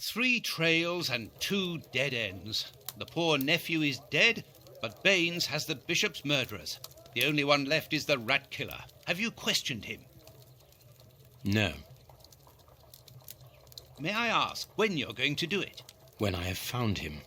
3 trails and 2 dead ends. The poor nephew is dead, but Baines has the bishop's murderers. The only one left is the rat killer. Have you questioned him? No. May I ask when you're going to do it? When I have found him.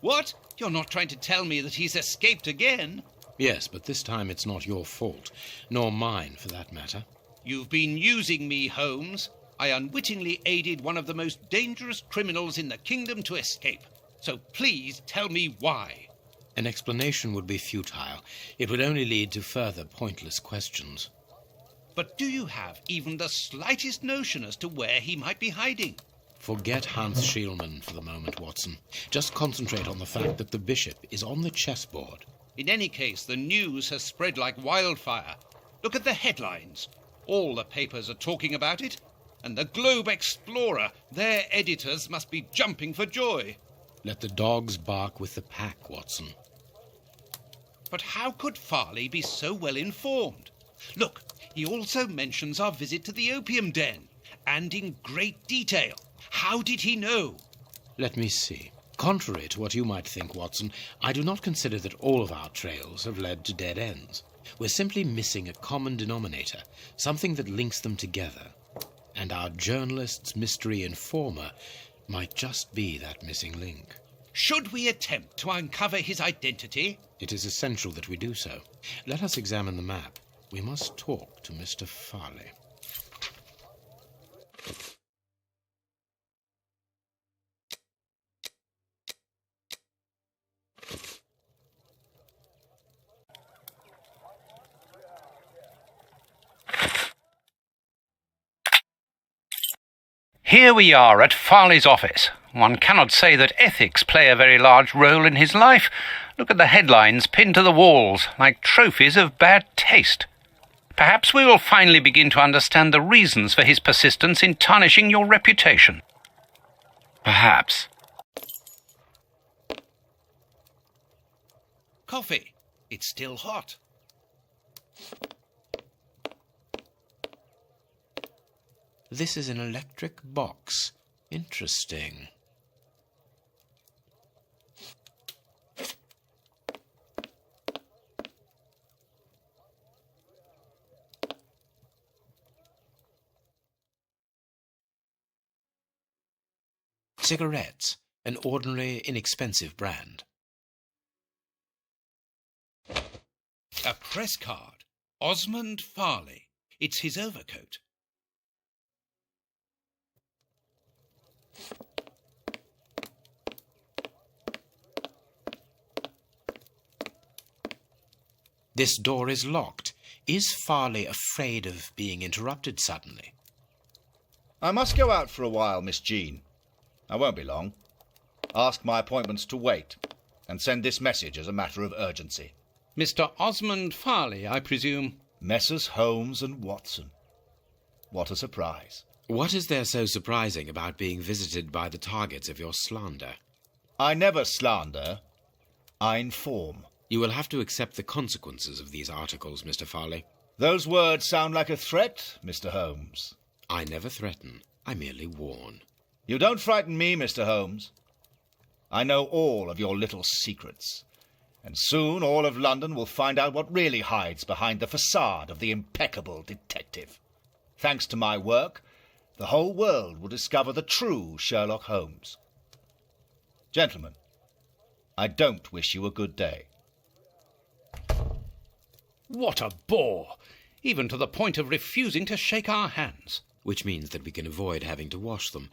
What? You're not trying to tell me that he's escaped again? Yes, but this time it's not your fault, nor mine for that matter. You've been using me, Holmes. I unwittingly aided one of the most dangerous criminals in the kingdom to escape. So please tell me why. An explanation would be futile. It would only lead to further pointless questions. But do you have even the slightest notion as to where he might be hiding? Forget Hans Schielmann for the moment, Watson. Just concentrate on the fact that the bishop is on the chessboard. In any case, the news has spread like wildfire. Look at the headlines. All the papers are talking about it. And the Globe Explorer, their editors must be jumping for joy. Let the dogs bark with the pack, Watson. But how could Farley be so well informed? Look, he also mentions our visit to the opium den, and in great detail. How did he know? Let me see. Contrary to what you might think, Watson, I do not consider that all of our trails have led to dead ends. We're simply missing a common denominator, something that links them together. And our journalist's mystery informer might just be that missing link. Should we attempt to uncover his identity? It is essential that we do so. Let us examine the map. We must talk to Mr. Farley. Here we are at Farley's office. One cannot say that ethics play a very large role in his life. Look at the headlines pinned to the walls, like trophies of bad taste. Perhaps we will finally begin to understand the reasons for his persistence in tarnishing your reputation. Perhaps. Coffee. It's still hot. This is an electric box. Interesting. Cigarettes, an ordinary, inexpensive brand. A press card. Osmond Farley. It's his overcoat. This door is locked. Is Farley afraid of being interrupted suddenly? I must go out for a while, Miss Jean. I won't be long. Ask my appointments to wait, and send this message as a matter of urgency. Mr. Osmond Farley, I presume. Messrs. Holmes and Watson. What a surprise. What is there so surprising about being visited by the targets of your slander? I never slander. I inform. You will have to accept the consequences of these articles, Mr. Farley. Those words sound like a threat, Mr. Holmes. I never threaten. I merely warn. You don't frighten me, Mr. Holmes. I know all of your little secrets, and soon all of London will find out what really hides behind the facade of the impeccable detective. Thanks to my work, the whole world will discover the true Sherlock Holmes. Gentlemen, I don't wish you a good day. What a bore! Even to the point of refusing to shake our hands. Which means that we can avoid having to wash them.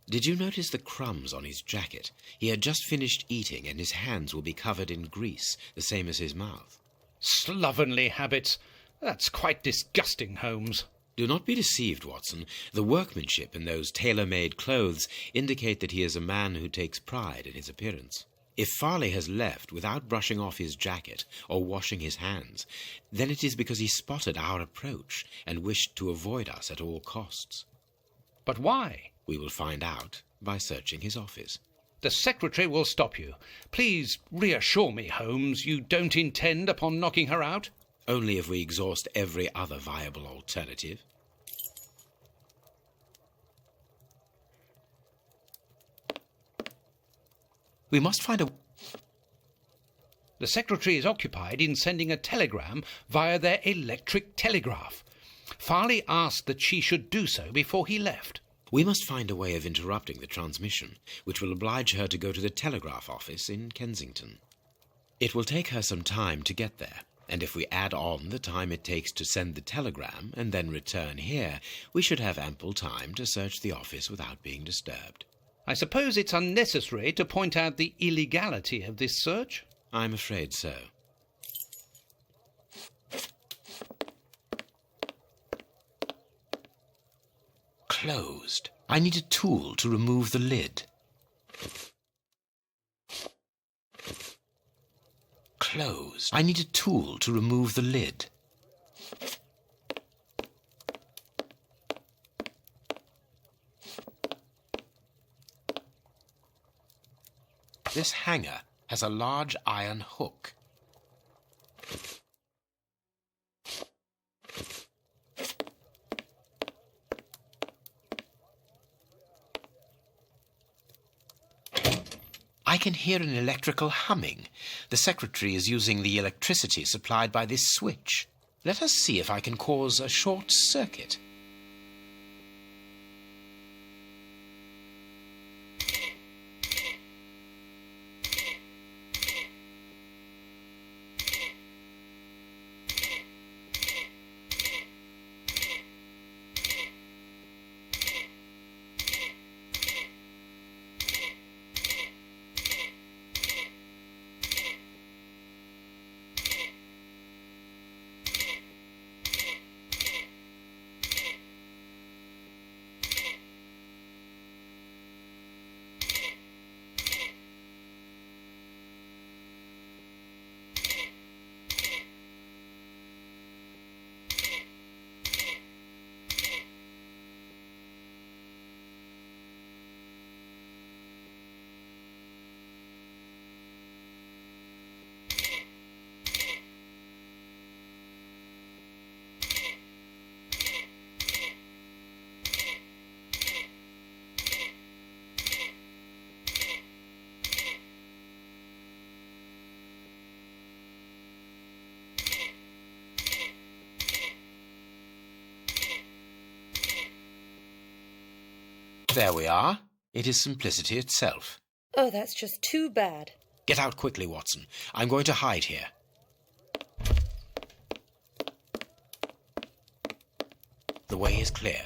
Did you notice the crumbs on his jacket? He had just finished eating, and his hands will be covered in grease, the same as his mouth. Slovenly habits. That's quite disgusting, Holmes. Do not be deceived, Watson. The workmanship in those tailor-made clothes indicate that he is a man who takes pride in his appearance. If Farley has left without brushing off his jacket or washing his hands, then it is because he spotted our approach and wished to avoid us at all costs. But why? We will find out by searching his office. The secretary will stop you. Please reassure me, Holmes, you don't intend upon knocking her out? Only if we exhaust every other viable alternative. We must find a... The secretary is occupied in sending a telegram via their electric telegraph. Farley asked that she should do so before he left. We must find a way of interrupting the transmission, which will oblige her to go to the telegraph office in Kensington. It will take her some time to get there, and if we add on the time it takes to send the telegram and then return here, we should have ample time to search the office without being disturbed. I suppose it's unnecessary to point out the illegality of this search? I'm afraid so. Closed. I need a tool to remove the lid. Closed. I need a tool to remove the lid. This hanger has a large iron hook. I can hear an electrical humming. The secretary is using the electricity supplied by this switch. Let us see if I can cause a short circuit. There we are. It is simplicity itself. Oh, that's just too bad. Get out quickly, Watson. I'm going to hide here. The way is clear.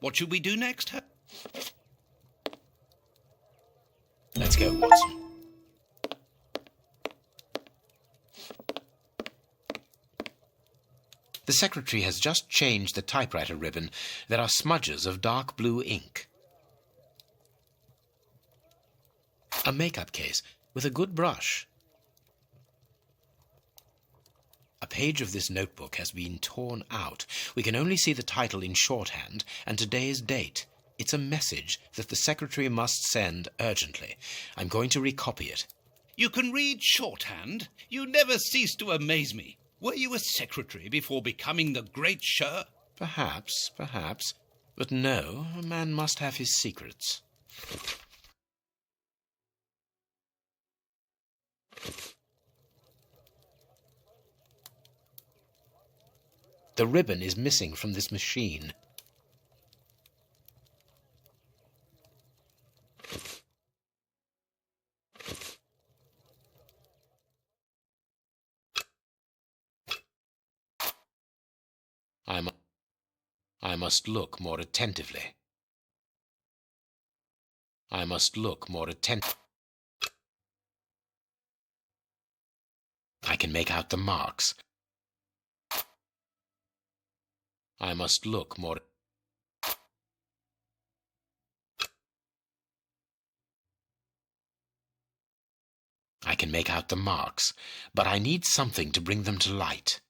What should we do next? Let's go, Watson. The secretary has just changed the typewriter ribbon. There are smudges of dark blue ink. A makeup case with a good brush. A page of this notebook has been torn out. We can only see the title in shorthand and today's date. It's a message that the secretary must send urgently. I'm going to recopy it. You can read shorthand? You never cease to amaze me. Were you a secretary before becoming the great Sher? Perhaps. But no, a man must have his secrets. The ribbon is missing from this machine. I must look more attentively. I must look more attentively. I can make out the marks. I must look more. I can make out the marks, but I need something to bring them to light.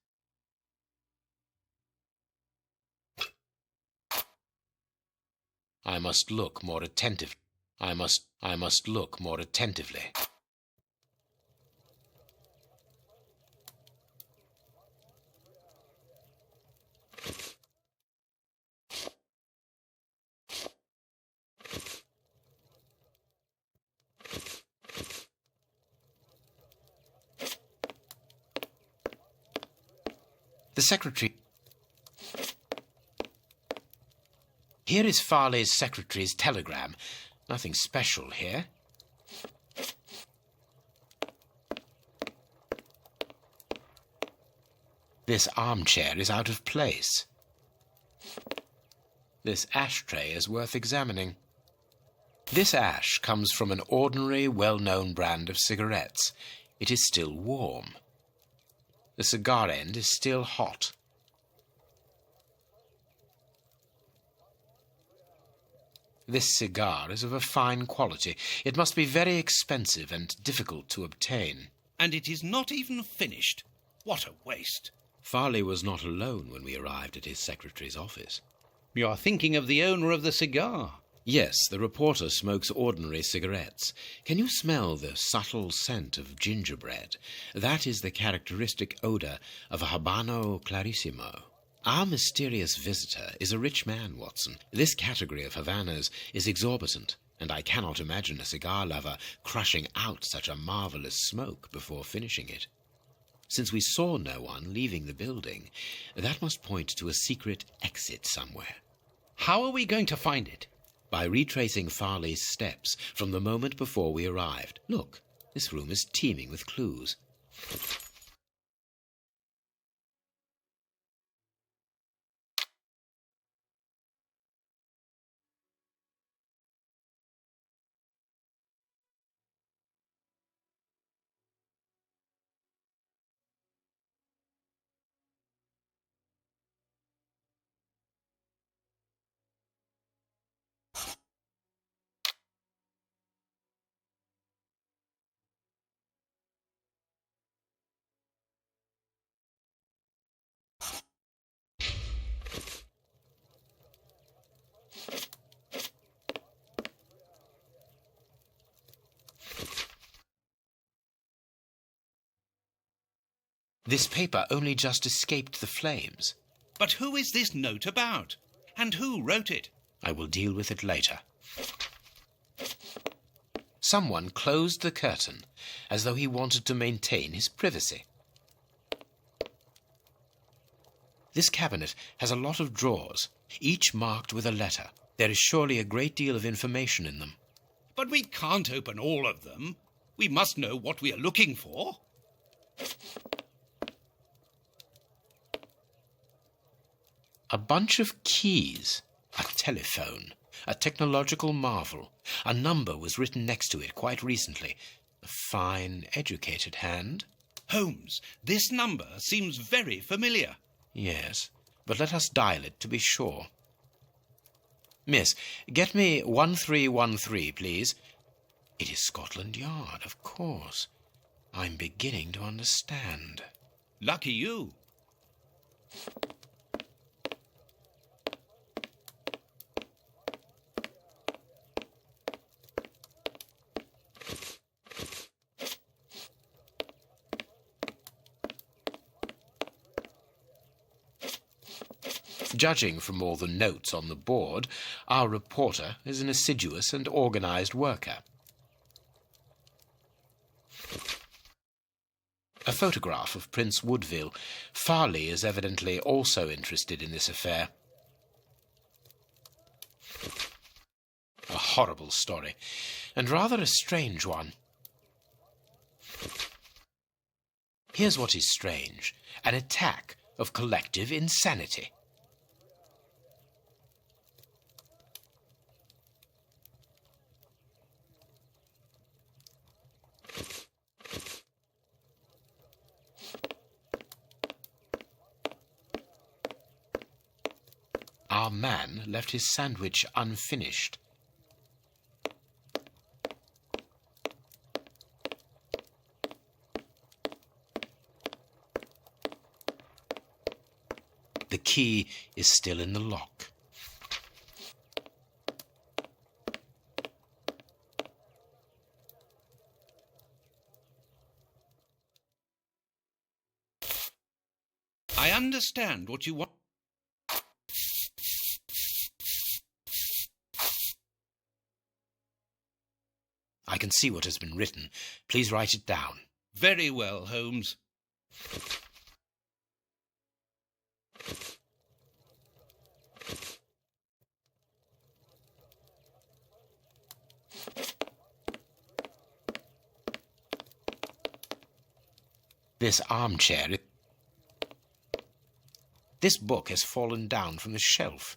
I must look more attentive. I must look more attentively. The secretary... Here is Farley's secretary's telegram. Nothing special here. This armchair is out of place. This ashtray is worth examining. This ash comes from an ordinary, well-known brand of cigarettes. It is still warm. The cigar end is still hot. This cigar is of a fine quality. It must be very expensive and difficult to obtain. And it is not even finished. What a waste. Farley was not alone when we arrived at his secretary's office. You are thinking of the owner of the cigar. Yes, the reporter smokes ordinary cigarettes. Can you smell the subtle scent of gingerbread? That is the characteristic odour of a Habano Clarissimo. Our mysterious visitor is a rich man, Watson. This category of Havanas is exorbitant, and I cannot imagine a cigar lover crushing out such a marvellous smoke before finishing it. Since we saw no one leaving the building, that must point to a secret exit somewhere. How are we going to find it? By retracing Farley's steps from the moment before we arrived. Look, this room is teeming with clues. This paper only just escaped the flames. But who is this note about? And who wrote it? I will deal with it later. Someone closed the curtain, as though he wanted to maintain his privacy. This cabinet has a lot of drawers, each marked with a letter. There is surely a great deal of information in them. But we can't open all of them. We must know what we are looking for. A bunch of keys, a telephone, a technological marvel. A number was written next to it quite recently. A fine, educated hand. Holmes, this number seems very familiar. Yes, but let us dial it to be sure. Miss, get me 1313, please. It is Scotland Yard, of course. I'm beginning to understand. Lucky you. Judging from all the notes on the board, our reporter is an assiduous and organized worker. A photograph of Prince Woodville. Farley is evidently also interested in this affair. A horrible story, and rather a strange one. Here's what is strange: an attack of collective insanity. Our man left his sandwich unfinished. The key is still in the lock. I understand what you want. I can see what has been written. Please write it down. Very well, Holmes. This armchair... This book has fallen down from the shelf.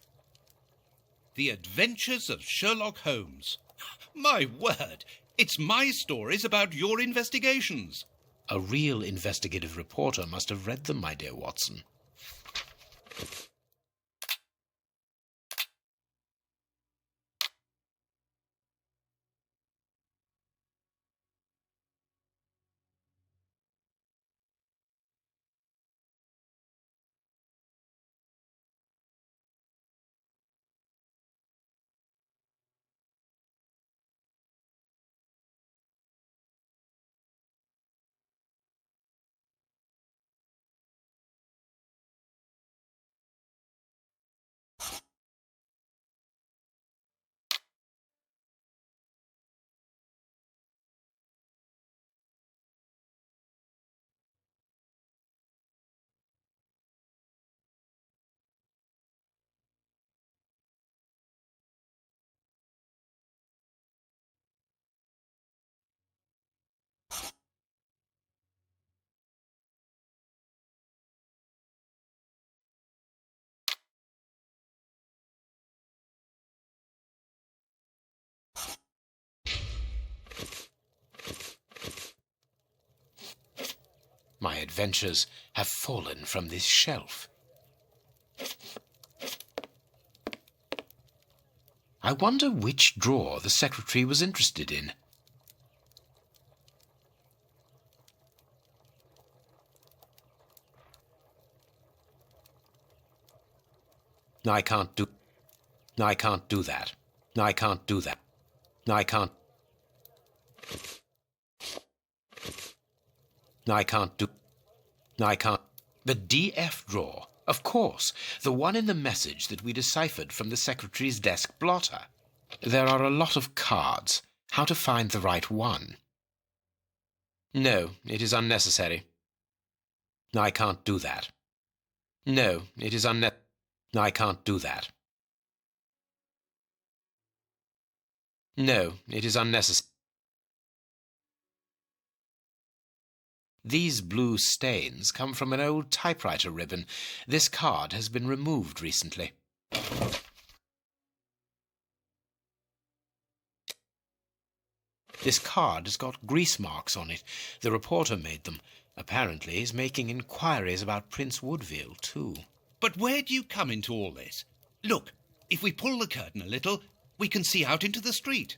The Adventures of Sherlock Holmes. My word, it's my stories about your investigations. A real investigative reporter must have read them, my dear Watson. My adventures have fallen from this shelf. I wonder which drawer the secretary was interested in. I can't do that. I can't do that. I can't. The DF drawer, of course, the one in the message that we deciphered from the secretary's desk blotter. There are a lot of cards. How to find the right one? No, it is unnecessary. I can't do that. No, it is unnecessary. I can't do that. No, it is unnecessary. These blue stains come from an old typewriter ribbon. This card has been removed recently. This card has got grease marks on it. The reporter made them. Apparently he's making inquiries about Prince Woodville, too. But where do you come into all this? Look, if we pull the curtain a little, we can see out into the street.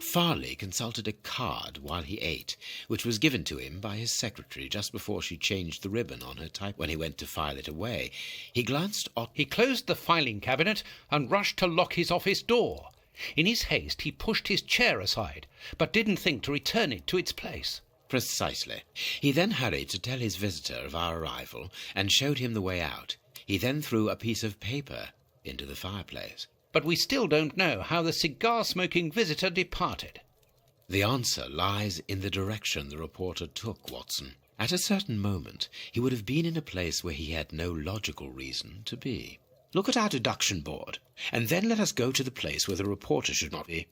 Farley consulted a card while he ate, which was given to him by his secretary just before she changed the ribbon on her type. When he went to file it away, he glanced at... He closed the filing cabinet and rushed to lock his office door. In his haste, he pushed his chair aside, but didn't think to return it to its place. Precisely. He then hurried to tell his visitor of our arrival and showed him the way out. He then threw a piece of paper into the fireplace. But we still don't know how the cigar-smoking visitor departed. The answer lies in the direction the reporter took, Watson. At a certain moment, he would have been in a place where he had no logical reason to be. Look at our deduction board, and then let us go to the place where the reporter should not be.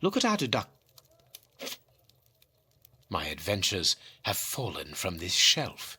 Look at our deduct. My adventures have fallen from this shelf.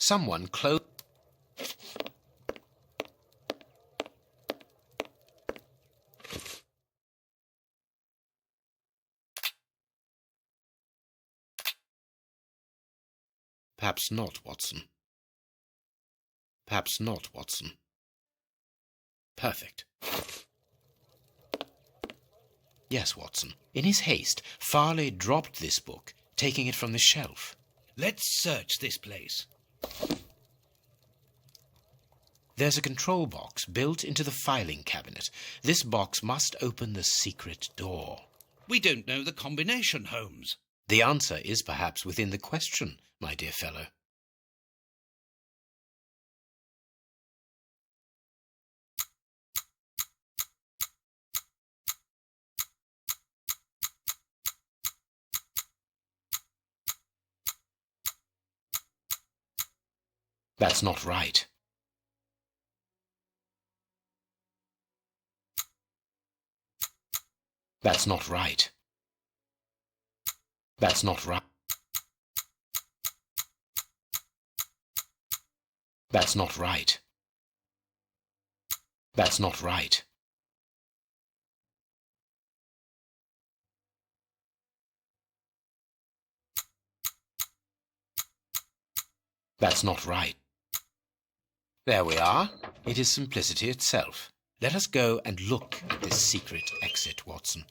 Someone close. Perhaps not, Watson. Perhaps not, Watson. Perfect. Yes, Watson. In his haste, Farley dropped this book, taking it from the shelf. Let's search this place. There's a control box built into the filing cabinet. This box must open the secret door. We don't know the combination, Holmes. The answer is perhaps within the question, my dear fellow. That's not right. That's not right. That's not right. That's not right. That's not right. That's not right. There we are. It is simplicity itself. Let us go and look at this secret exit, Watson.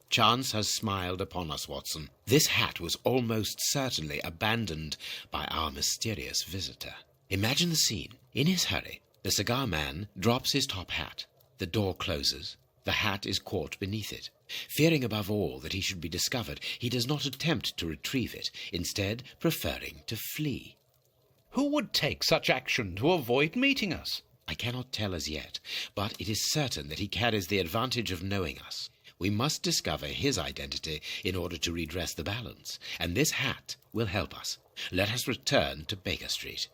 Chance has smiled upon us, Watson. This hat was almost certainly abandoned by our mysterious visitor. Imagine the scene. In his hurry, the cigar man drops his top hat. The door closes. The hat is caught beneath it. Fearing above all that he should be discovered, he does not attempt to retrieve it, instead preferring to flee. Who would take such action to avoid meeting us? I cannot tell as yet, but it is certain that he carries the advantage of knowing us. We must discover his identity in order to redress the balance, and this hat will help us. Let us return to Baker Street.